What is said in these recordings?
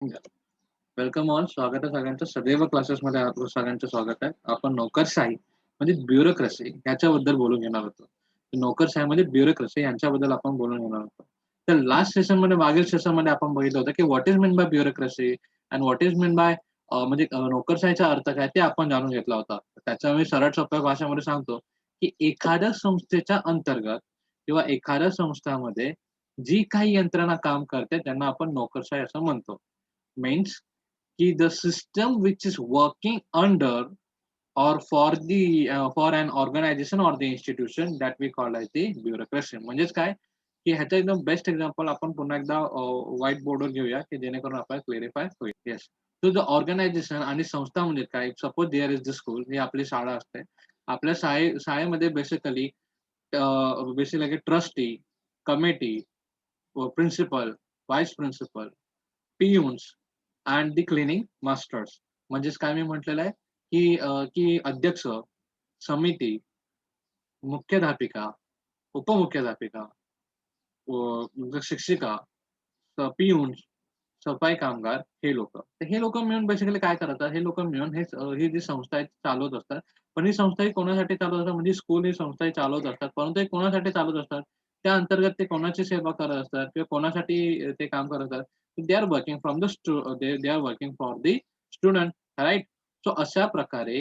Welcome all. स्वागत आहे सगळ्यांचं. सदैव क्लासेसमध्ये आपलं सगळ्यांचं स्वागत आहे. आपण नोकरशाही म्हणजे ब्युरोक्रेसी ह्याच्याबद्दल बोलून घेणार होतो. नोकरशाही म्हणजे ब्युरोक्रेसी यांच्याबद्दल आपण बोलून घेणार होतो. तर लास्ट सेशनमध्ये मागील सेशनमध्ये आपण बघितलं होतं, की what is mean by bureaucracy and what is mean by म्हणजे नोकरशाहीचा अर्थ काय ते आपण जाणून घेतला होता. त्याचा मी सरळ सोप्या भाषेमध्ये सांगतो, की एखाद्या संस्थेच्या अंतर्गत किंवा एखाद्या संस्थामध्ये जी काही यंत्रणा काम करते त्यांना आपण नोकरशाही असं म्हणतो. मीन्स की the system which is working under or for an organization or the institution that we call as the bureaucracy. म्हणजेच काय, की ह्याचं एकदम बेस्ट एक्झाम्पल आपण पुन्हा एकदा व्हाईट बोर्डवर घेऊया, की जेणेकरून आपल्याला क्लेरिफाय होईल. येस. सो द ऑर्गनायझेशन आणि संस्था म्हणजे काय? Suppose there is the school, ही आपली शाळा असते. आपल्या शाळेमध्ये basically trustee, committee, principal, vice principal, peons and the cleaning masters. म्हणजेच काय मी म्हटलेलं आहे, की अध्यक्ष, समिती, मुख्याध्यापिका, उपमुख्याध्यापिका, शिक्षिका, पियून्स, सफाई कामगार हे लोकं. तर हे लोकं मिळून बेसिकली काय करतात, हे लोकं मिळून ही जी संस्था आहे चालवत असतात. पण ही संस्था ही कोणासाठी चालवत असतात म्हणजे स्कूल ही संस्था ही चालवत असतात. परंतु हे कोणासाठी चालवत असतात? त्या अंतर्गत ते कोणाची सेवा करत असतात किंवा कोणासाठी ते काम करत असतात? They are working from the they are working for the student, right? So अशा प्रकारे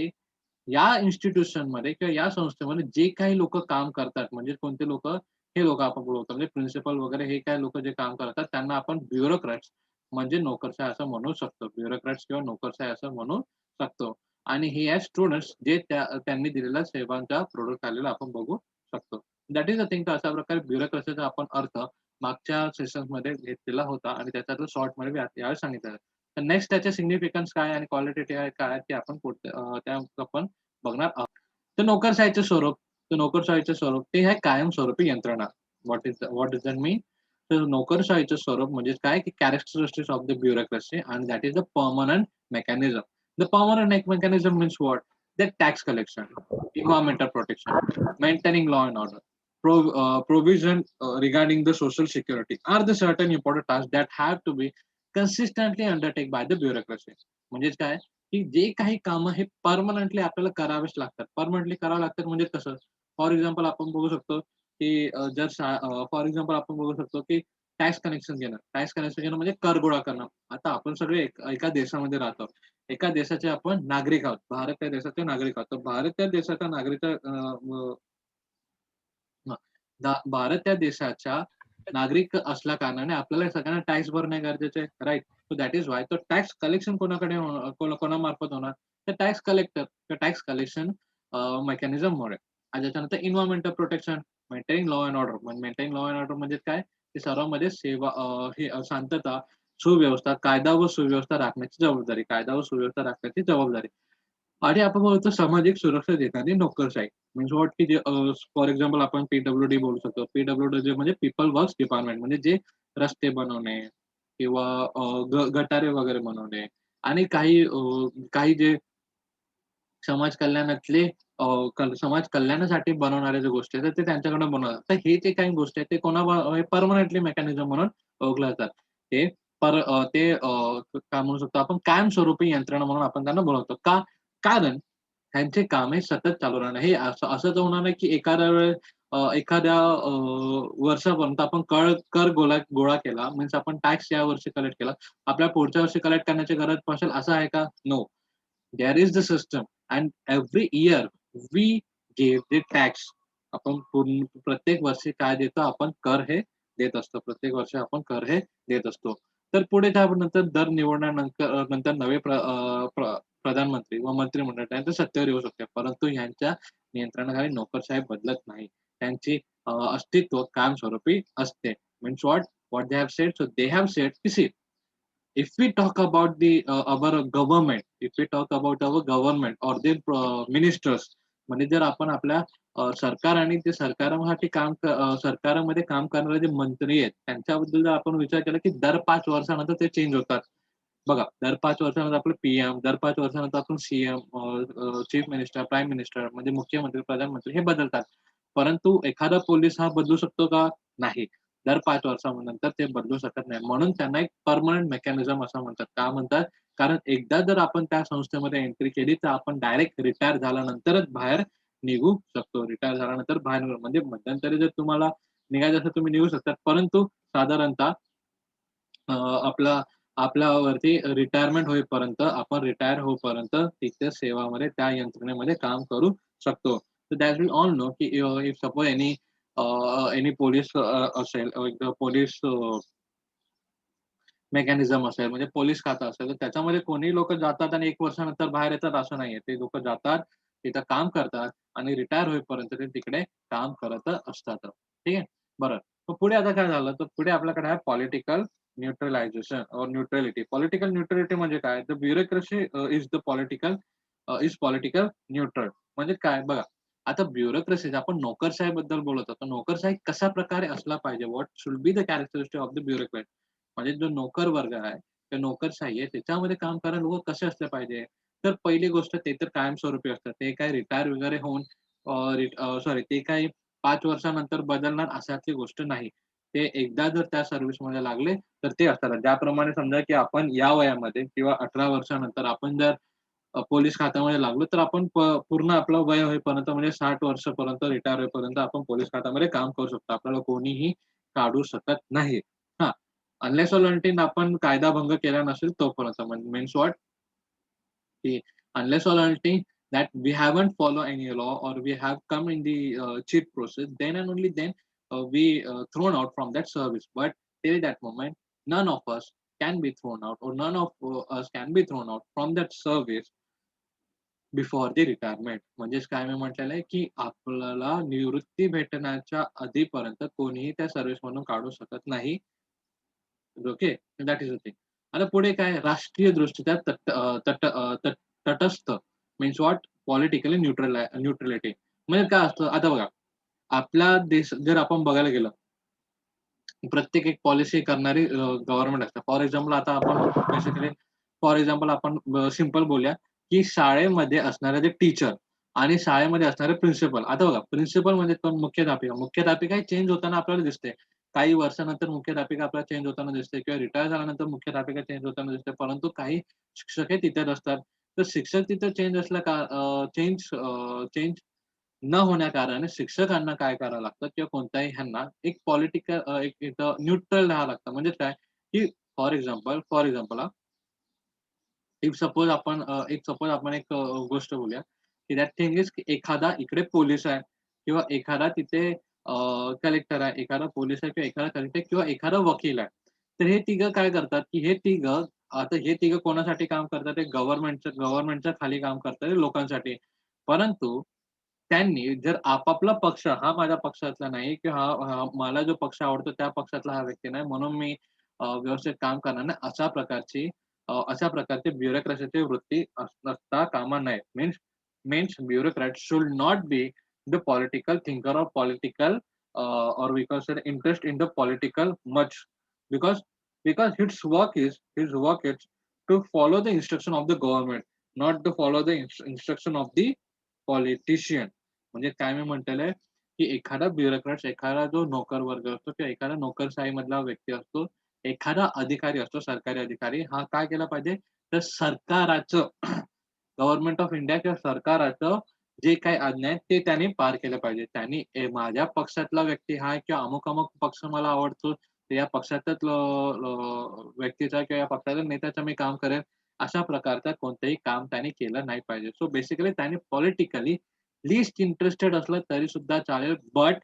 या इन्स्टिट्यूशनमध्ये किंवा या संस्थेमध्ये जे काही लोकं काम करतात, म्हणजे कोणते लोकं? हे लोकं आपण बोलवतो. म्हणजे प्रिन्सिपल वगैरे हे काही लोकं जे काम करतात, त्यांना आपण ब्युरोक्रॅट्स म्हणजे नोकरशाही असं म्हणू शकतो. ब्युरोक्रॅट्स किंवा नोकरशाही असं म्हणू शकतो. आणि हे आहे स्टुडंट्स जे त्यांनी दिलेल्या सेवांच्या प्रोडक्ट आलेला आपण बघू शकतो. That is the thing. तर अशा प्रकारे ब्युरोक्रसीचा आपण अर्थ मागच्या सेशन्समध्ये घेतलेला होता आणि त्याच्यातलं शॉर्टमध्ये मी यावेळी सांगितलं आहे. तर नेक्स्ट त्याचे सिग्निफिकन्स काय आणि क्वालिटेटिव्ह काय आहे ते आपण त्या आपण बघणार आहोत. तर नोकरशाहीचं स्वरूप ते आहे कायमस्वरूपी यंत्रणा. व्हॉट डज दॅट मीन? तर नोकरशाहीचं स्वरूप म्हणजे काय, की characteristics of the bureaucracy and that is the permanent mechanism. The permanent mechanism means what? The tax collection, environmental protection, maintaining law and order, provision regarding the social security are the certain important tasks that have to be consistently undertaken by the bureaucracy. म्हणजेच काय, की जे काही कामं हे permanently आपल्याला करावेच लागतात. परमनंटली करावं लागतात म्हणजे कसं? फॉर एक्झाम्पल आपण बघू शकतो, की फॉर एक्झाम्पल आपण बघू शकतो, की टॅक्स कलेक्शन घेणं. टॅक्स कलेक्शन घेणं म्हणजे कर गोळा करणं. आता आपण सगळे एका देशामध्ये राहतो. एका देशाचे आपण नागरिक आहोत. भारत या देशाचे नागरिक आहोत. तर भारत या देशाचा नागरिक हां. भारत या देशाच्या नागरिक असल्या कारणाने आपल्याला सगळ्यांना टॅक्स भरणे गरजेचे आहे, राइट? सो दॅट इज व्हाय. तर टॅक्स कलेक्शन कोणाकडे कोणामार्फत होणार? तर टॅक्स कलेक्टर तर टॅक्स कलेक्शन मेकॅनिझममुळे. आणि त्याच्यानंतर environmental protection, maintaining law end order. Maintaining law end order म्हणजे काय? ते सर्वांमध्ये शांतता, सुव्यवस्था, कायदा व सुव्यवस्था राखण्याची जबाबदारी. कायदा व सुव्यवस्था राखण्याची जबाबदारी. आणि आपण बोलतो सामाजिक सुरक्षा देणारी नोकरशाही. मीन्स व्हॉट की जे फॉर एक्झाम्पल आपण पी-डब्ल्यू-डी बोलू शकतो. पी-डब्ल्यू-डी म्हणजे पीपल वर्क्स डिपार्टमेंट म्हणजे जे रस्ते बनवणे किंवा गटारे वगैरे बनवणे आणि काही जे समाज कल्याणातले समाज कल्याणासाठी बनवणाऱ्या ज्या गोष्टी आहेत, तर ते त्यांच्याकडून बनवतात. तर हे जे काही गोष्टी आहेत, ते परमनंटली मेकॅनिझम म्हणून ओळखले जातात. ते काय म्हणू शकतो आपण कायमस्वरूपी यंत्रणा म्हणून आपण त्यांना बोलवतो. का? कारण त्यांचे काम हे सतत चालू राहणं. हे असं तर होणार नाही, की एखाद्या वर्षापर्यंत आपण कर गोळा केला, मीन्स आपण टॅक्स या वर्षी कलेक्ट केला. आपल्याला पुढच्या वर्षी कलेक्ट करण्याची गरज पडेल असं आहे का? No. There is the system and every year we give the tax. आपण प्रत्येक वर्षी काय देतो? आपण कर हे देत असतो. प्रत्येक वर्षी आपण कर हे देत असतो. तर पुढे त्यानंतर दर नंतर नवे प्रधानमंत्री व मंत्रिमंडळ त्यांचं सत्तेवर येऊ शकते. परंतु ह्यांच्या नियंत्रणाखाली नोकरशाही बदलत नाही. त्यांची अस्तित्व कायमस्वरूपी असते. Means what? What they have sed? So they have sed की C if we talk about our government or their ministers, म्हणजे जर आपण आपल्या सरकार आणि ते सरकारमध्ये काम करणारे जे मंत्री आहेत, त्यांच्याबद्दल जर आपण विचार केला, की दर 5 वर्षानंतर ते चेंज होतात. बघा, दर 5 वर्षानंतर आपलं पी-एम, दर 5 वर्षानंतर आपण C-M, chief minister, prime minister म्हणजे मुख्यमंत्री, प्रधानमंत्री हे बदलतात. परंतु एखादा पोलीस हा बदलू शकतो का? नाही. दर 5 वर्षानंतर ते बदलू शकत नाही. म्हणून त्यांना एक परमनंट मेकॅनिझम असं म्हणतात. का म्हणतात? कारण एकदा जर आपण त्या संस्थेमध्ये एंट्री केली, तर आपण डायरेक्ट रिटायर झाल्यानंतरच बाहेर निघू शकतो. रिटायर झाल्यानंतर बाहेर निघू म्हणजे मध्यंतरी जर तुम्हाला निघायचं असेल तुम्ही निघू शकता. परंतु साधारणतः आपला आपल्यावरती रिटायरमेंट होईपर्यंत, आपण रिटायर होईपर्यंत तिथे सेवामध्ये त्या यंत्रणेमध्ये काम करू शकतो. So that we all know की if suppose any पोलिस असेल पोलिस मेकॅनिझम असेल, म्हणजे पोलीस खातं असेल, तर त्याच्यामध्ये कोणीही लोकं जातात आणि 1 वर्षानंतर बाहेर येतात असं नाहीये. ते लोकं जातात, तिथं काम करतात आणि रिटायर होईपर्यंत ते तिकडे काम करत असतात. ठीक आहे? बरं. मग पुढे आता काय झालं, तर पुढे आपल्याकडे आहे पॉलिटिकल न्यूट्रलायझेशन और न्यूट्रॅलिटी. पॉलिटिकल न्यूट्रॅलिटी म्हणजे काय? The bureaucracy is political neutral. म्हणजे काय बघा, आता ब्युरोक्रेसी आपण नोकरशाहीबद्दल बोलत होतो. नोकरशाही कशा प्रकारे असला पाहिजे? What should be the characteristic of the bureaucrat? म्हणजे जो नोकर वर्ग आहे, ते नोकरशाही आहे, त्याच्यामध्ये काम करायला लोकं कसे असले पाहिजे? तर पहिली गोष्ट ते तर कायमस्वरूपी असतात. ते काय रिटायर वगैरे होऊन सॉरी ते काही 5 वर्षानंतर बदलणार अशातली गोष्ट नाही. ते एकदा जर त्या सर्व्हिसमध्ये लागले, तर ते असतात. ज्याप्रमाणे समजा की आपण या वयामध्ये किंवा 18 वर्षानंतर आपण जर पोलीस खात्यामध्ये लागलो, तर आपण पूर्ण आपलं वय होईपर्यंत म्हणजे 60 वर्षापर्यंत रिटायर होईपर्यंत आपण पोलीस खात्यामध्ये काम करू शकतो. आपल्याला कोणीही काढू शकत नाही. हां, अनलेस और अनटिल आपण कायदाभंग केला नसेल तोपर्यंत. Means what? की unless or until that we haven't follow any law or we have come in the cheat process, then and only then we thrown out from that service. But till that moment, none of us can be thrown out or none of us can be thrown out from that service before the retirement. म्हणजेच काय मी म्हटलेलं आहे, की आपल्याला निवृत्ती भेटण्याच्या आधीपर्यंत कोणीही त्या सर्व्हिसमधून काढू शकत नाही. Okay. That is the thing. आता पुढे काय राष्ट्रीयदृष्ट्या तटस्थ मीन्स व्हॉट? Politically neutrality. म्हणजे काय असतं आता बघा, आपला देश जर आपण बघायला गेलं, प्रत्येक एक पॉलिसी करणारी गव्हर्नमेंट असते. फॉर एक्झाम्पल आता आपण बेसिकली फॉर एक्झाम्पल आपण सिंपल बोलूया, की शाळेमध्ये असणारे जे टीचर आणि शाळेमध्ये असणारे प्रिन्सिपल. आता बघा प्रिन्सिपल म्हणजे कोण? मुख्याध्यापिका. मुख्याध्यापिका चेंज होताना आपल्याला दिसते. काही वर्षानंतर मुख्याध्यापिका आपल्याला चेंज होताना दिसते किंवा रिटायर झाल्यानंतर मुख्याध्यापिका चेंज होताना दिसते. परंतु काही शिक्षक हे तिथेच असतात. तर शिक्षक तिथे चेंज असल्या का चेंज न होण्याकारणाने शिक्षकांना काय करावं लागतं किंवा कोणत्याही ह्यांना एक पॉलिटिकल एक इथं न्यूट्रल राहावं लागतं. म्हणजे काय, की फॉर एक्झाम्पल एक गोष्ट बोलूया, की दॅट थिंग इज की एखादा इकडे पोलिस आहे किंवा एखादा तिथे कलेक्टर आहे, एखादा पोलिस आहे किंवा एखादा कलेक्टर किंवा एखादा वकील आहे. तर हे तिघं काय करतात, की हे तिघं कोणासाठी काम करतात? ते गव्हर्नमेंटच्या खाली काम करतात हे लोकांसाठी. परंतु त्यांनी जर आपापला पक्ष हा माझ्या पक्षातला नाही किंवा हा मला जो पक्ष आवडतो त्या पक्षातला हा व्यक्ती नाही म्हणून मी व्यवस्थित काम करणार नाही अशा प्रकारची ब्युरोक्रॅसीची वृत्ती असता कामा नये. Means bureaucrat should not be the political thinker और political or we can say interest in the political much because his work is to follow the instruction of the government, not to follow the instruction of the politician. म्हणजे काय मी म्हटलेलं आहे, की एखादा ब्युरोक्रॅट्स, एखादा जो नोकर वर्ग असतो किंवा एखादा नोकरशाहीमधला व्यक्ती असतो, एखादा अधिकारी असतो, सरकारी अधिकारी, हा काय केला पाहिजे? तर सरकाराचं गव्हर्नमेंट ऑफ इंडिया किंवा सरकाराचं जे काही आज्ञा आहे, ते त्यांनी पार केलं पाहिजे. त्यांनी माझ्या पक्षातला व्यक्ती हा आहे किंवा अमुक-अमुक पक्ष मला आवडतो, तर या पक्षाच्याच व्यक्तीचा किंवा या पक्षाच्या नेत्याचं मी काम करेन. अशा प्रकारचं कोणतंही काम त्याने केलं नाही पाहिजे. सो बेसिकली त्याने पॉलिटिकली लीस्ट इंटरेस्टेड असलं तरी सुद्धा चालेल, बट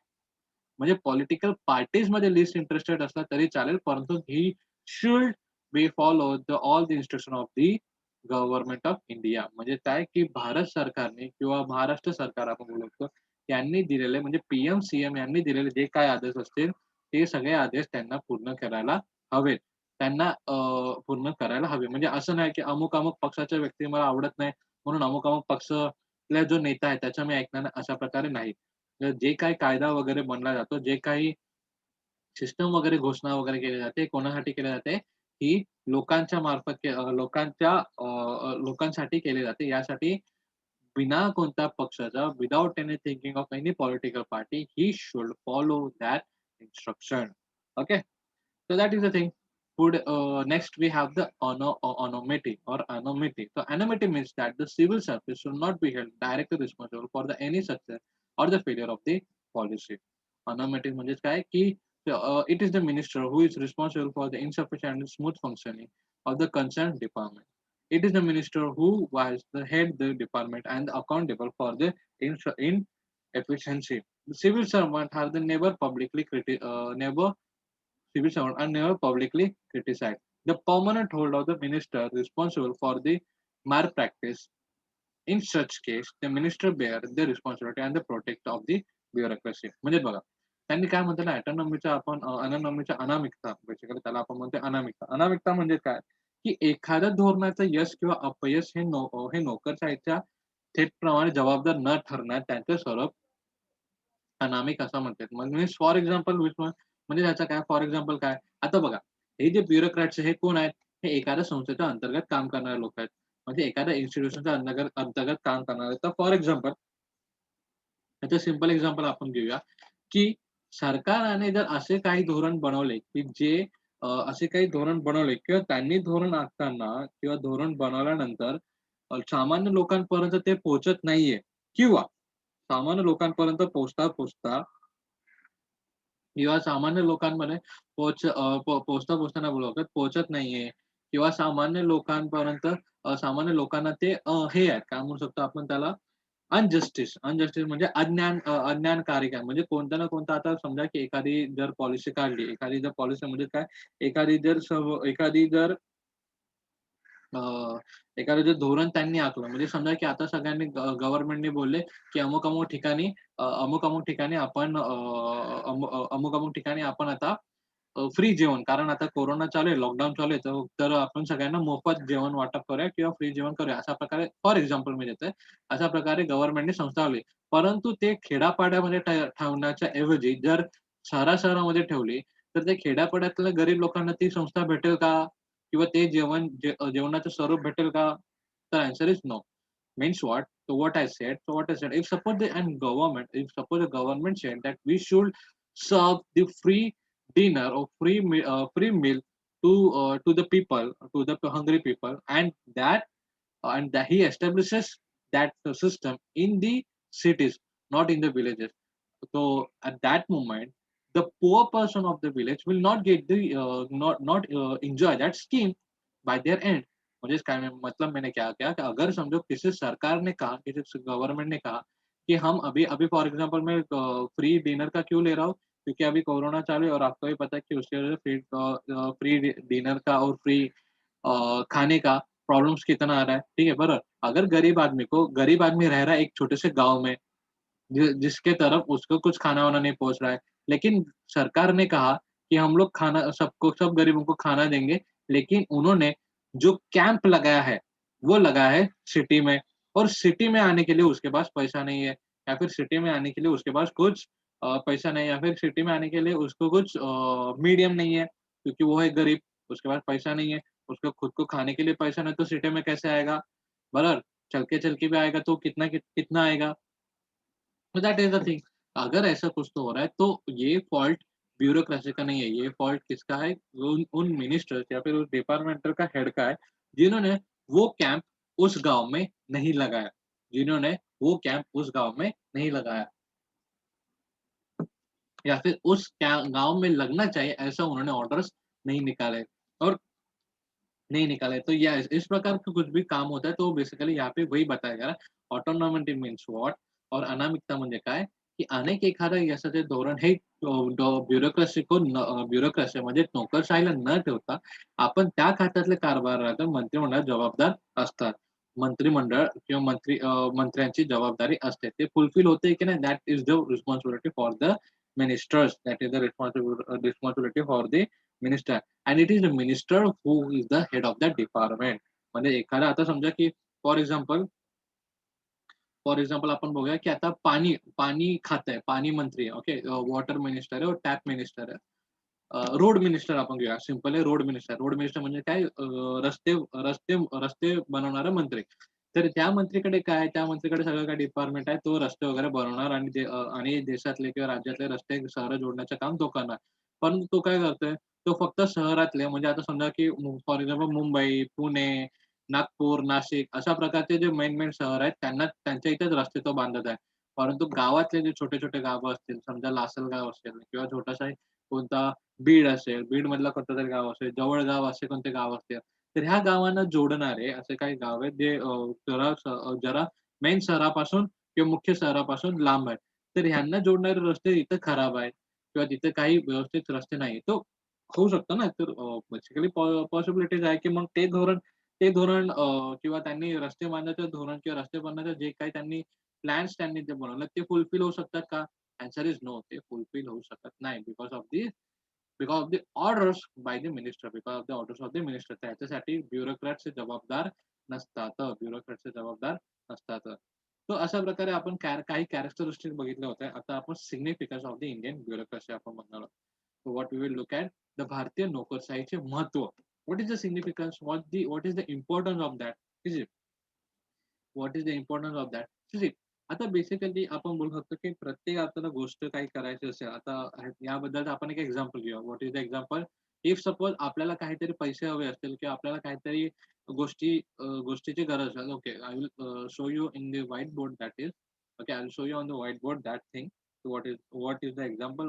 म्हणजे पॉलिटिकल पार्टीजमध्ये लीस्ट इंटरेस्टेड असला तरी चालेल, परंतु he should be follow all the instruction of the government of India. म्हणजे काय, की भारत सरकारने किंवा महाराष्ट्र सरकार आपण बोलू शकतो, यांनी दिलेले म्हणजे पी-एम, यांनी दिलेले जे काही आदेश असतील, ते सगळे आदेश त्यांना पूर्ण करायला हवेत. त्यांना पूर्ण करायला हवे. म्हणजे असं नाही, की अमुक-अमुक पक्षाचा व्यक्ती मला आवडत नाही, म्हणून अमुक-अमुक पक्षातला जो नेता आहे त्याचं मी ऐकणार नाही, अशा प्रकारे नाही. तर जे काही कायदा वगैरे बनला जातो, जे काही सिस्टम वगैरे घोषणा वगैरे केली जाते, कोणासाठी केली जाते? ही लोकांच्या मार्फत लोकांसाठी केली जाते. यासाठी बिना कोणत्या पक्षाचा, without any thinking of any political party, he should follow that instruction. Okay, so that is the thing. Would next we have the anonymity or anonymity. So anonymity means that the civil service should not be held directly responsible for the any success or the failure of the policy. Anonymity म्हणजे काय की it is the minister who is responsible for the insufficient and smooth functioning of the concerned department. It is the minister who was the head the department and accountable for the inefficiency. The civil servant have the never civil servant are never publicly criticized. The permanent hold of the minister responsible for the malpractice. In such case, the minister bear the responsibility and the protect of the bureaucracy. म्हणजे बघा त्यांनी काय म्हणतात ना ऑटोनॉमीचा आपण अनॉनॉमीचा अनामिकता basically त्याला आपण म्हणतो अनामिकता. अनामिकता म्हणजे काय की एखाद्या धोरणाचं यश किंवा अपयश हे नोकरशाहीच्या थेटप्रमाणे जबाबदार न ठरण्यात त्यांचे स्वरूप अनामिक असं म्हणतात. म्हणजे फॉर एक्झाम्पल म्हणजे त्याचं काय फॉर एक्झाम्पल काय? आता बघा, हे जे ब्युरोक्रॅट्स हे कोण आहेत? हे एखाद्या संस्थेच्या अंतर्गत काम करणारे लोक आहेत. म्हणजे एखाद्या इन्स्टिट्यूशनच्या अंतर्गत काम करणारे. तर फॉर एक्झाम्पल याचं सिंपल एक्झाम्पल आपण घेऊया, की सरकारने जर असे काही धोरण बनवले, की जे असे काही धोरण बनवले किंवा त्यांनी धोरण आखताना किंवा धोरण बनवल्यानंतर सामान्य लोकांपर्यंत ते पोहोचत नाहीये किंवा सामान्य लोकांपर्यंत पोहोचता किंवा सामान्य लोकांमध्ये पोहोचता नाही बोलू शकत, पोहोचत नाहीये किंवा सामान्य लोकांपर्यंत सामान्य लोकांना ते हे आहेत, काय म्हणू शकतो आपण त्याला अनजस्टिस म्हणजे अज्ञानकारी आहे. म्हणजे कोणता ना कोणता आता समजा की एखादी जर पॉलिसी काढली, एखादी जर पॉलिसी म्हणजे काय, एखादी जर अ, एखादं जे धोरण त्यांनी आखलं म्हणजे समजा की आता सगळ्यांनी गव्हर्नमेंटने बोलले, की अमुक-अमुक ठिकाणी अमुक-अमुक ठिकाणी आपण अमुक-अमुक ठिकाणी आपण आता फ्री जेवण कारण आता कोरोना चालू आहे, लॉकडाऊन चालू आहे, तर आपण सगळ्यांना मोफत जेवण वाटप करूया किंवा फ्री जेवण करूया. अशा प्रकारे फॉर एक्झाम्पल मी देतोय. अशा प्रकारे गव्हर्नमेंटने संस्थावली. परंतु ते खेड्यापाड्यामध्ये ठेवण्याच्या ऐवजी जर शहरा-शहरामध्ये ठेवली, तर ते खेड्यापाड्यातल्या गरीब लोकांना ती संस्था भेटेल का? किंवा ते जेवणाचं स्वरूप भेटेल का? तर answer is no. Means what? So what I said, if suppose the government said that we should serve the free dinner or free meal to the people, to the hungry people, and that he establishes that system in the cities, not in the villages. So at that moment, the poor person of the village will not get the not enjoy that scheme by their end. मुझे मतलब मैंने क्या KIA कि अगर समझो किसी सरकार ने कहा किसी गवर्नमेंट ने कहा कि हम अभी अभी फॉर एग्जांपल मैं फ्री डिनर का क्यों ले रहा हूँ क्योंकि अभी कोरोना चालू है और आपको भी पता है कि उसकी वजह से फ्री डिनर का और फ्री खाने का प्रॉब्लम्स कितना आ रहा है ठीक है बराबर अगर गरीब आदमी रह रहा है एक छोटे से गांव में जिसके तरफ उसको कुछ खाना वाना नहीं पहुंच रहा है लेकिन सरकार ने कहा कि हम लोग सब गरीबों को खाना देंगे लेकिन उन्होंने जो कैंप लगाया है वो लगाया है सिटी में और सिटी में आने के लिए उसके पास पैसा नहीं है या फिर सिटी में आने के लिए उसके पास कुछ पैसा नहीं है या फिर सिटी में आने के लिए उसको कुछ मीडियम नहीं है क्योंकि वो है गरीब उसके पास पैसा नहीं है उसको खुद को खाने के लिए पैसा नहीं तो सिटी में कैसे आएगा बराबर चल के भी आएगा तो कितना आएगा तो दैट इज द थिंग अगर ऐसा कुछ तो हो रहा है तो ये फॉल्ट ब्यूरोक्रेसी का नहीं है ये फॉल्ट किसका है उन मिनिस्टर्स या फिर उस डिपार्टमेंटल का हेड का है जिन्होंने वो कैंप उस गांव में नहीं लगाया जिन्होंने वो कैंप उस गांव में नहीं लगाया या फिर उस गांव में लगना चाहिए ऐसा उन्होंने ऑर्डर्स नहीं निकाले और नहीं निकाले तो या इस प्रकार का कुछ भी काम होता है तो बेसिकली यहाँ पे वही बताया जा रहा है ऑटोनॉमिटी मीन्स व्हॉट और अनामिकता म्हणजे काय की अनेक एखादं असं जे धोरण हे ब्युरोक्रेसी म्हणजे नोकरशाहीला न ठेवता आपण त्या खात्यातले कारभाराला मंत्रिमंडळात जबाबदार असतात मंत्रिमंडळ किंवा मंत्र्यांची जबाबदारी असते ते फुलफिल होते की नाही that is the responsibility for the ministers that is the responsibility for the minister and it is the minister who is the head of that department. म्हणजे एखादा आता समजा की फॉर एक्झाम्पल आपण बघूया की आता पाणी खातं आहे, पाणी मंत्री आहे, ओके. वॉटर मिनिस्टर आहे और टॅप मिनिस्टर आहे. रोड मिनिस्टर आपण घेऊया. सिंपल आहे रोड मिनिस्टर. रोड मिनिस्टर म्हणजे काय रस्ते रस्ते रस्ते बनवणारा मंत्री. तर त्या मंत्रीकडे काय त्या मंत्रीकडे सगळं काय डिपार्टमेंट आहे. तो रस्ते वगैरे बनवणार आणि आणि देशातले किंवा राज्यातले रस्ते शहरं जोडण्याचं काम तो करणार. परंतु तो काय करतोय, तो फक्त शहरातले म्हणजे आता समजा की फॉर एक्झाम्पल मुंबई, पुणे, नागपूर, नाशिक अशा प्रकारचे जे मेन शहर आहेत त्यांना त्यांच्या इथेच रस्ते तो बांधत आहे. परंतु गावातले जे छोटे-छोटे गावं असतील, समजा लासलगाव असेल किंवा छोटासा कोणता बीड असेल, बीडमधलं कोणतं तरी गाव असेल, जवळगाव असे कोणते गाव असतील. तर ह्या गावांना जोडणारे असे काही गाव आहेत जे जरा मेन शहरापासून किंवा मुख्य शहरापासून लांब आहेत. तर ह्यांना जोडणारे रस्ते इथे खराब आहेत किंवा तिथे काही व्यवस्थित रस्ते नाही. तो होऊ शकतो ना, तर बेसिकली पॉसिबिलिटीज आहे, की मग ते धोरण किंवा त्यांनी रस्ते बांधण्याचं धोरण किंवा रस्ते बनवण्याचं जे काही प्लॅन्स त्यांनी जे बनवले ते फुलफिल होऊ शकतात का? Answer is no. ते फुलफिल होऊ शकत नाही because of the orders by the minister, because of the orders of the minister. त्याच्यासाठी ब्युरोक्रॅट्स जबाबदार नसतात. ब्युरोक्रॅट्स जबाबदार नसतात. तर अशा प्रकारे आपण काही कॅरेक्टरिस्टिक्स बघितल्या होत्या. आता आपण significance of the Indian bureaucracy आपण बघणार आहोत. So what we will look at the भारतीय नोकरशाहीचे महत्त्व. What is the significance? What is the importance of that? Is it? What is the importance of that? Is it? आता basically आपण बोलू शकतो की प्रत्येक आपल्याला गोष्ट काही करायची असेल, आता याबद्दल आपण एक एक्झाम्पल घेऊया. What is the example? If suppose आपल्याला काहीतरी पैसे हवे असतील किंवा आपल्याला काहीतरी गोष्टीची गरज आहे. Okay, I will show you in the white board that is. Okay, I will show you on the white board that thing. What is the example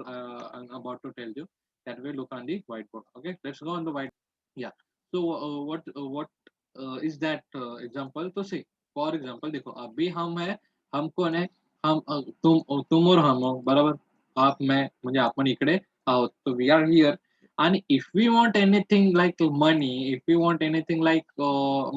I'm about to tell you, that we look on the whiteboard. Okay, let's go on the white. Yeah. So what is that example? तो see, for example देखो, अभी हम है, हम कौन है, तुम और हम हो, बरोबर. आप मैं म्हणजे आपण इकडे आहोत. So we are here. आणि if we want anything like money, if we want anything like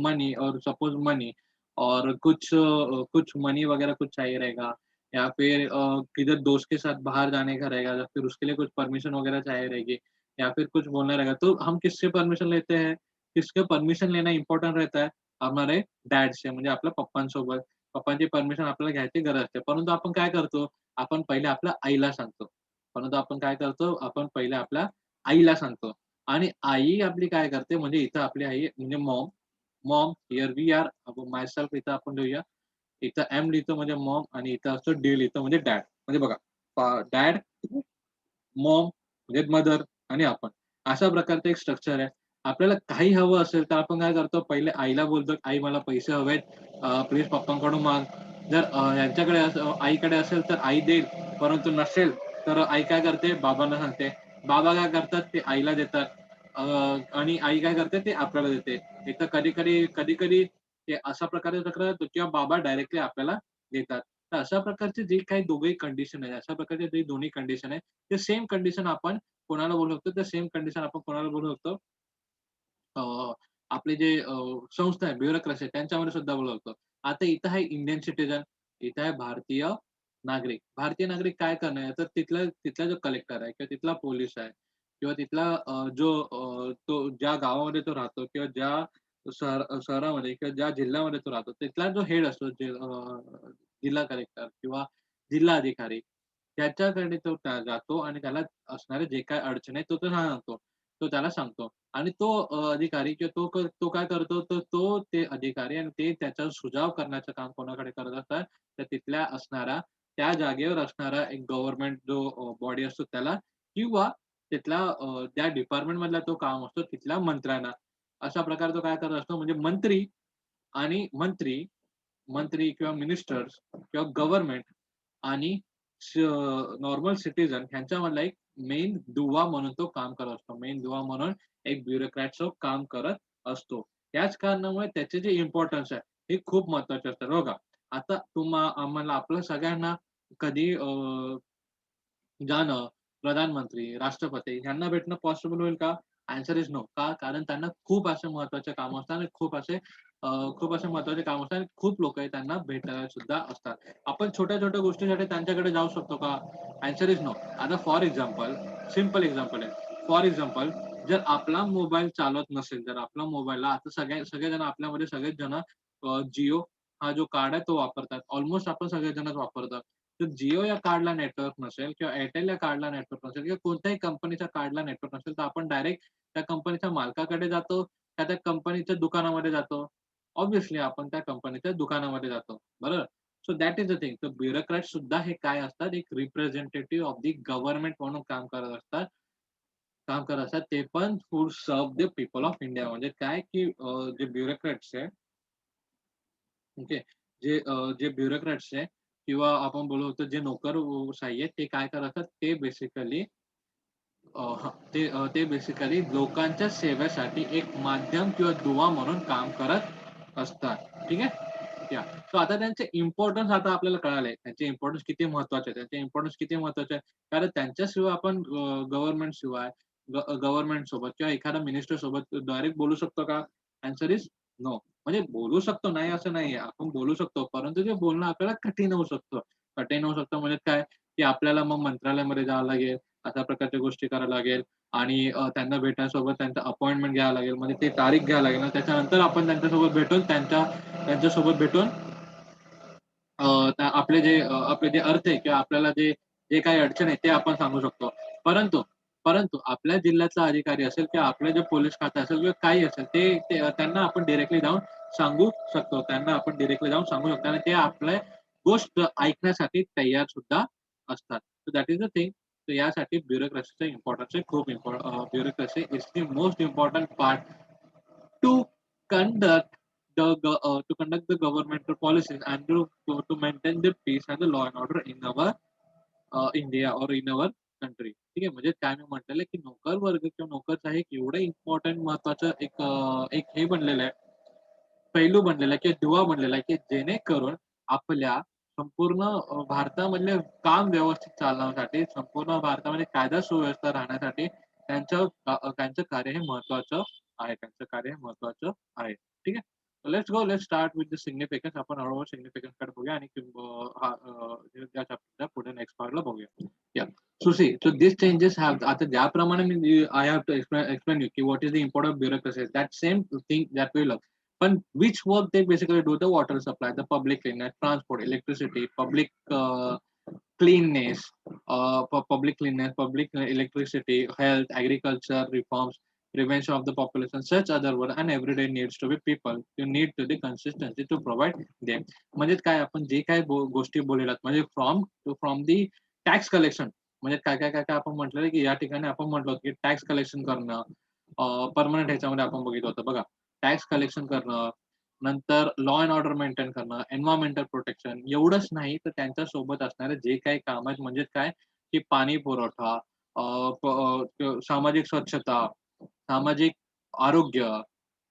money or suppose money और कुछ मनी वगैरह कुछ चाहिए रहेगा, या फिर किधर दोस्त के साथ बाहर जाने का रहेगा, या फिर उसके लिए कुछ परमिशन वगैरह चाहिए रहेगी, या फिर कुछ बोलना रहेगा, तो हम किससे परमिशन लेते हैं? किसके परमिशन लेना इम्पोर्टंट रहता है? हमारे डॅडचे म्हणजे आपल्या पप्पांसोबत. पप्पांची परमिशन आपल्याला घ्यायची गरज असते. परंतु आपण काय करतो? आपण पहिले आपल्या आईला सांगतो. परंतु आपण काय करतो? आपण पहिले आपल्या आईला सांगतो. आणि आई आपली काय करते? म्हणजे इथं आपली आई म्हणजे mom. Mom, here we are. Myself इथं आपण लिहूया. इथं एम लिहितो म्हणजे मॉम आणि इथं असतो डी लिहितो म्हणजे डॅड. म्हणजे बघा, डॅड, मॉम म्हणजे मदर आणि आपण. अशा प्रकारचं एक स्ट्रक्चर आहे. आपल्याला काही हवं असेल तर आपण काय करतो? पहिले आईला बोलतो, "आई मला पैसे हवेत. प्लीज पप्पांकडून माग." जर यांच्याकडे आईकडे असेल तर आई देईल. परंतु नसेल तर आई काय करते? बाबांना सांगते. बाबा काय करतात? ते आईला देतात. अ, आणि आई काय करते? ते आपल्याला देते. इथं कधी-कधी ते अशा प्रकारे चक्र होतं किंवा बाबा डायरेक्टली आपल्याला देतात. तर अशा प्रकारचे जे काही दोघंही कंडिशन आहे, अशा प्रकारचे जे दोन्ही कंडिशन आहे, ते सेम कंडिशन आपण कोणाला बोलू शकतो? तर सेम कंडिशन आपण कोणाला बोलू शकतो? अ, आपले जे संस्था आहे, ब्युरोक्रॅसी आहे, त्यांच्यामध्ये सुद्धा बोलू शकतो. आता इथं आहे इंडियन सिटिझन, इथं आहे भारतीय नागरिक. भारतीय नागरिक काय करणार आहे? तर तिथला जो कलेक्टर आहे किंवा तिथला पोलीस आहे किंवा तिथला तो ज्या गावामध्ये तो राहतो किंवा ज्या शहरामध्ये किंवा ज्या जिल्ह्यामध्ये तो राहतो, तिथला जो हेड असतो, जिल्हा कलेक्टर किंवा जिल्हा अधिकारी, त्याच्याकडे तो जातो आणि त्याला असणारे जे काही अडचणी आहेत, तो सांगतो. तो त्याला सांगतो आणि तो अधिकारी किंवा तो काय करतो, तर तो ते अधिकारी आणि ते त्याचा सुझाव करण्याचं काम कोणाकडे करत असतात, तर तिथल्या असणारा, त्या जागेवर असणारा एक गव्हर्नमेंट जो बॉडी असतो त्याला, किंवा तिथला त्या डिपार्टमेंटमधला तो काम असतो तिथल्या मंत्र्यांना. अशा प्रकारे तो काय करत असतो, म्हणजे मंत्री मंत्री किंवा मिनिस्टर्स किंवा गव्हर्नमेंट आणि नॉर्मल सिटिझन ह्यांच्यामधला एक मेन दुवा म्हणून तो काम करत असतो. मेन दुवा म्हणून एक ब्युरोक्रॅटचं काम करत असतो. त्याच कारणामुळे त्याचे जे इम्पोर्टन्स आहे, हे खूप महत्त्वाचे असतात. बघा, आता आम्हाला आपल्या सगळ्यांना कधी जाणं, प्रधानमंत्री, राष्ट्रपती ह्यांना भेटणं पॉसिबल होईल का? Answer is no. का? कारण त्यांना खूप असे महत्त्वाचे कामं असतात आणि खूप असे महत्त्वाचे काम असतात आणि खूप लोकं आहेत त्यांना भेटायला सुद्धा असतात. आपण छोट्या-छोट्या गोष्टीसाठी त्यांच्याकडे जाऊ शकतो का? Answer is no. आता फॉर एक्झाम्पल, सिंपल एक्झाम्पल आहे. फॉर एक्झाम्पल, जर आपला मोबाईल चालत नसेल, जर आपला मोबाईलला आता सगळेजण आपल्यामध्ये सगळेच जण जिओ हा जो कार्ड आहे तो वापरतात. ऑलमोस्ट आपण सगळेजणच वापरतात. तर जिओ या कार्डला नेटवर्क नसेल किंवा एअरटेल या कार्डला नेटवर्क नसेल किंवा कोणत्याही कंपनीच्या कार्डला नेटवर्क नसेल, तर आपण डायरेक्ट त्या कंपनीच्या मालकाकडे जातो, का त्या कंपनीच्या दुकानामध्ये जातो? ऑब्व्हियसली आपण त्या कंपनीच्या दुकानामध्ये जातो. बरोबर? So that is the thing. तर ब्युरोक्रॅट सुद्धा हे काय असतात? एक रिप्रेझेंटेटिव्ह ऑफ द गव्हर्नमेंट म्हणून काम करत असतात. काम करत असतात ते पण to serve the people of India. म्हणजे काय की जे ब्युरोक्रॅट्स आहे, ओके. जे ब्युरोक्रॅट्स आहे किंवा आपण बोलू शकतो जे नोकरशाही आहे, ते काय करत असतात ते बेसिकली हां, ते बेसिकली लोकांच्या सेवेसाठी एक माध्यम किंवा दुवा म्हणून काम करत असतात. ठीक आहे? याह. सो आता त्यांचे इम्पोर्टन्स आता आपल्याला कळाले. त्यांचे इम्पोर्टन्स किती महत्त्वाचे आहे. त्यांचे इम्पोर्टन्स किती महत्त्वाचे आहे. कारण त्यांच्याशिवाय आपण गव्हर्नमेंट शिवाय गव्हर्नमेंट सोबत किंवा एखाद्या मिनिस्टर सोबत डायरेक्ट बोलू शकतो का? Answer is no. म्हणजे बोलू शकतो, नाही असं नाहीये. आपण बोलू शकतो, परंतु ते बोलणं आपल्याला कठीण होऊ शकतं. कठीण होऊ शकतं म्हणजे काय, की आपल्याला मग मंत्रालयामध्ये जावं लागेल. अशा प्रकारच्या गोष्टी कराव्या लागेल आणि त्यांना भेटण्यासोबत त्यांचं अपॉइंटमेंट घ्यावं लागेल. म्हणजे ती तारीख घ्यावी लागेल आणि त्याच्यानंतर आपण त्यांच्यासोबत भेटून त्यांच्यासोबत भेटून आपले जे अर्थ आहे किंवा आपल्याला जे जे काही अडचण आहे ते आपण सांगू शकतो. परंतु परंतु आपल्या जिल्ह्यातला अधिकारी असेल किंवा आपलं जे पोलीस खातं असेल किंवा काही असेल ते त्यांना आपण डायरेक्टली जाऊन सांगू शकतो. त्यांना आपण डायरेक्टली जाऊन सांगू शकतो आणि ते आपल्या गोष्ट ऐकण्यासाठी तयार सुद्धा असतात. So that is the thing. तर यासाठी ब्युरोक्रसीचं इम्पोर्टन्स आहे. खूप bureaucracy is the most important part to conduct to conduct the governmental policies and to maintain the peace and the law and order in our India और in our country. ठीक आहे. म्हणजे काय मी म्हटलेलं आहे, की नोकर वर्ग किंवा नोकरशाही एक एवढं इम्पोर्टंट महत्वाचं एक हे बनलेलं आहे, पैलू बनलेला आहे किंवा दुवा बनलेला आहे, की जेणेकरून आपल्या संपूर्ण भारतामधले काम व्यवस्थित चालवण्यासाठी, संपूर्ण भारतामध्ये कायदा सुव्यवस्था राहण्यासाठी त्यांचं कार्य हे महत्वाचं आहे. त्यांचं कार्य हे महत्वाचं आहे. ठीक आहे. Let's start with the significance. आपण हळू-हळू सिग्निफिकन्सकडे बघूया आणि त्या चॅप्टरच्या पुढे नेक्स्ट पार्टला बघूया. Yeah. So see, so these changes have आता ज्याप्रमाणे मी I have to explain you की what is the important of bureaucracy. That same thing that we love. But which work they basically do? The water supply, the public cleanliness, transport, electricity, public cleanness, public cleanness, public electricity, health, agriculture, reforms, prevention of the population, such other work and everyday needs to be people. You need to the consistency to provide them. म्हणजे काय आपण जे काही गोष्टी बोललेल्या म्हणजे from the tax collection. म्हणजे काय आपण म्हटलेलं की या ठिकाणी आपण म्हटलो की टॅक्स कलेक्शन करणं परमनंट ह्याच्यामध्ये आपण बघितलं होतं बघा. टॅक्स कलेक्शन करणं, नंतर लॉ एंड ऑर्डर मेंटेन करणं, एन्व्हायर्नमेंटल प्रोटेक्शन एवढंच नाही तर त्यांच्या सोबत असणारे जे काही काम आहेत म्हणजे काय, की पाणी पुरवठा, सामाजिक स्वच्छता, सामाजिक आरोग्य,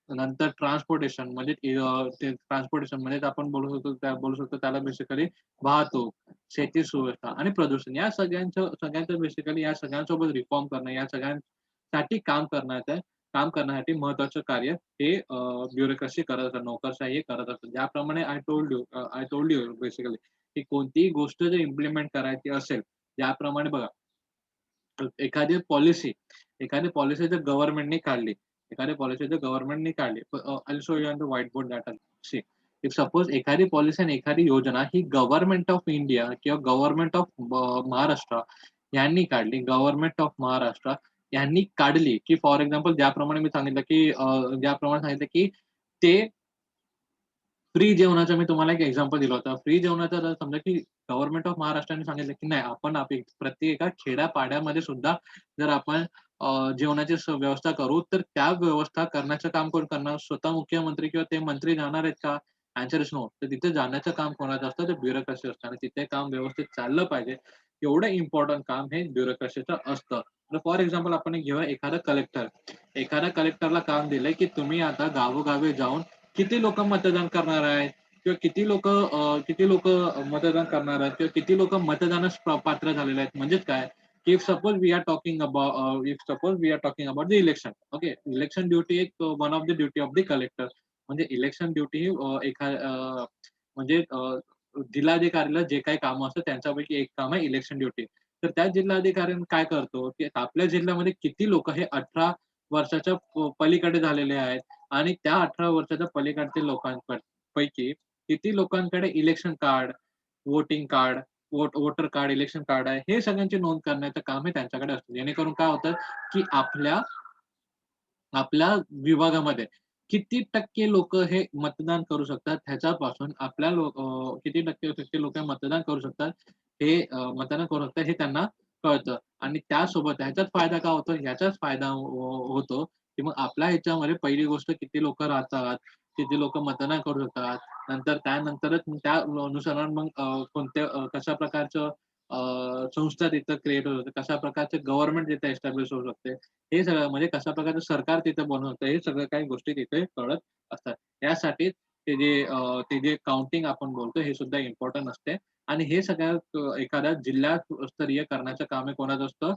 नंतर ट्रान्सपोर्टेशन म्हणजे ते ट्रान्सपोर्टेशन म्हणजे आपण बोलू शकतो त्याला बेसिकली वाहतूक, शेती सुव्यवस्था आणि प्रदूषण या सगळ्यांचं बेसिकली या सगळ्यांसोबत रिफॉर्म करणं, या सगळ्यांसाठी काम करण्यासाठी महत्त्वाचं कार्य हे ब्युरोक्रसी करत असतात, नोकरशाही करत असतात. ज्याप्रमाणे आय टोल्ड यू बेसिकली की कोणतीही गोष्ट जर इम्प्लिमेंट करायची असेल, ज्याप्रमाणे बघा एखादी एखादी पॉलिसी जर गव्हर्नमेंटने काढली, एखादी पॉलिसी जर गव्हर्नमेंटने काढली, I show you on the white board that see if suppose एखादी पॉलिसी आणि एखादी योजना ही गव्हर्नमेंट ऑफ इंडिया किंवा गव्हर्नमेंट ऑफ महाराष्ट्र यांनी काढली, गव्हर्नमेंट ऑफ महाराष्ट्र यांनी काढली, की फॉर एक्झाम्पल ज्याप्रमाणे सांगितलं, की ते फ्री जेवणाचं मी तुम्हाला एक एक्झाम्पल दिलं होतं. फ्री जेवणाचं जर समजा, की गव्हर्नमेंट ऑफ महाराष्ट्राने सांगितलं, की नाही आपण प्रत्येक एका खेड्यापाड्यामध्ये सुद्धा जर आपण जेवणाची व्यवस्था करू, तर त्या व्यवस्था करण्याचं काम कोण करणार? स्वतः मुख्यमंत्री किंवा ते मंत्री जाणार आहेत का? Answer is no. तर तिथे जाण्याचं काम कोणाचं असतं? तर ब्युरोक्रसी असतं आणि तिथे काम व्यवस्थित चाललं पाहिजे. एवढं इम्पोर्टंट काम हे ब्युरोक्रसीचं असतं. तर फॉर एक्झाम्पल आपण एक घेऊया एखादा कलेक्टर. एखाद्या कलेक्टरला काम दिलंय, की तुम्ही आता गावोगावी जाऊन किती लोकं मतदान करणार आहेत किंवा किती लोकं मतदान करणार आहेत किंवा किती लोकं मतदानास पात्र झालेले आहेत. म्हणजेच काय, की if suppose we are talking about the election. Okay. Election duty एक one of the duty of the collector. म्हणजे इलेक्शन ड्युटी ही म्हणजे जिल्हाधिकाऱ्याला जे काही कामं असतात त्यांच्यापैकी एक काम आहे इलेक्शन ड्युटी. तर त्या जिल्हाधिकाऱ्याने काय करतो, की आपल्या जिल्ह्यामध्ये किती लोकं हे 18 वर्षाच्या पलीकडे झालेले आहेत आणि त्या 18 वर्षाच्या पलीकडच्या पैकी किती लोकांकडे election card, voting card, voter card, election card आहे. हे सगळ्यांची नोंद करण्याचं काम हे त्यांच्याकडे असतं. जेणेकरून काय होतं, की आपल्या आपल्या विभागामध्ये किती टक्के लोकं हे मतदान करू शकतात, ह्याच्यापासून किती टक्के लोकं मतदान करू शकतात, हे मतदान करू शकतात हे त्यांना कळतं आणि त्यासोबत ह्याचाच फायदा काय होतो? ह्याचाच फायदा होतो, की मग आपल्या ह्याच्यामध्ये पहिली गोष्ट किती लोकं राहतात, किती लोकं मतदान करू शकतात. नंतर त्यानंतरच त्या अनुसरून मग कोणत्या कशा प्रकारचं संस्था तिथं क्रिएट होत होते, कशा प्रकारचे गव्हर्नमेंट तिथे एस्टॅब्लिश होऊ शकते. हे सगळं म्हणजे कशा प्रकारचं सरकार तिथे बनवतं, हे सगळं काही गोष्टी तिथे कळत असतात. यासाठी ते जे काउंटिंग आपण बोलतो, हे सुद्धा इम्पोर्टंट असते आणि हे सगळ्यात एखाद्या जिल्हा स्तरीय करण्याचं काम हे कोणाचं असतं?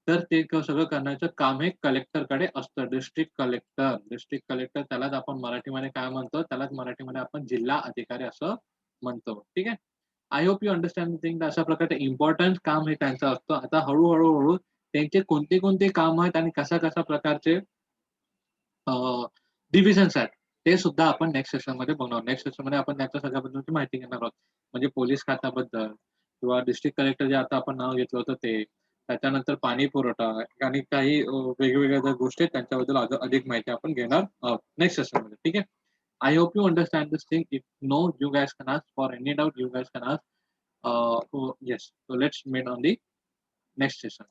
तर ते सगळं करण्याचं काम हे कलेक्टरकडे असतं. डिस्ट्रिक्ट कलेक्टर त्यालाच आपण मराठीमध्ये काय म्हणतो? त्यालाच मराठीमध्ये आपण जिल्हा अधिकारी असं म्हणतो. ठीक आहे. I hope you understand the thing. अशा प्रकारचे इम्पोर्टंट काम हे त्यांचं असतं. आता हळू त्यांचे कोणते काम आहेत आणि कशा प्रकारचे डिव्हिजन्स आहेत. ते सुद्धा आपण नेक्स्ट सेशनमध्ये बनवू. नेक्स्ट सेशनमध्ये आपण त्यांच्या सगळ्याबद्दलची माहिती घेणार आहोत. म्हणजे पोलीस खात्याबद्दल किंवा डिस्ट्रिक्ट कलेक्टर जे आता आपण नाव घेतलं होतं ते. त्याच्यानंतर पाणी पुरवठा आणि काही वेगवेगळ्या ज्या गोष्टी आहेत त्यांच्याबद्दल अधिक माहिती आपण घेणार आहोत नेक्स्ट सेशनमध्ये. ठीक आहे. I hope you understand this thing. If no, you guys can ask. For any doubt, you guys can ask. Oh, yes. So let's meet on the next session.